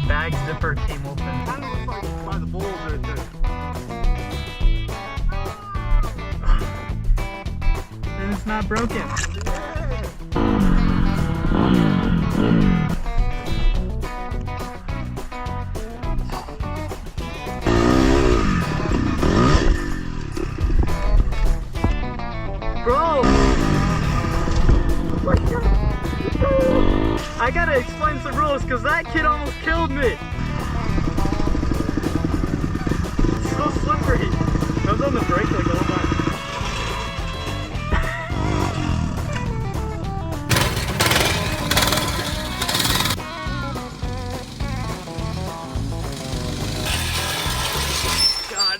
bag zipper came open. Kind of looks like by the bowls right there. And it's not broken. Bro! I gotta explain some rules because that kid almost killed me. It's so slippery. I was on the brake like the whole time. God.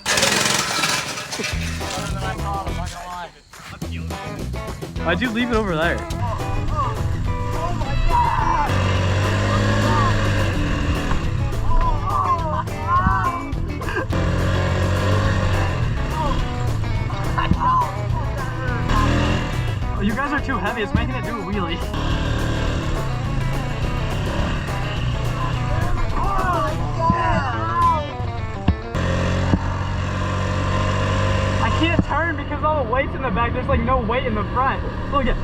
Better than I thought, I'm not gonna lie. Why'd you leave it over there? You guys are too heavy, it's making it do a wheelie. I can't turn because all the weight's in the back, there's like no weight in the front. Look at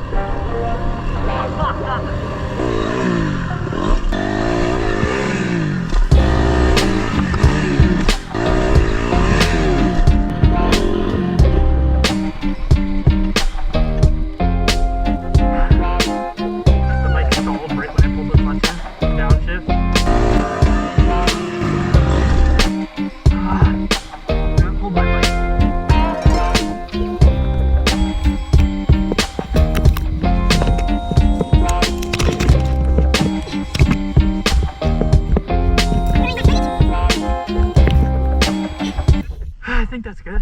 I think that's good.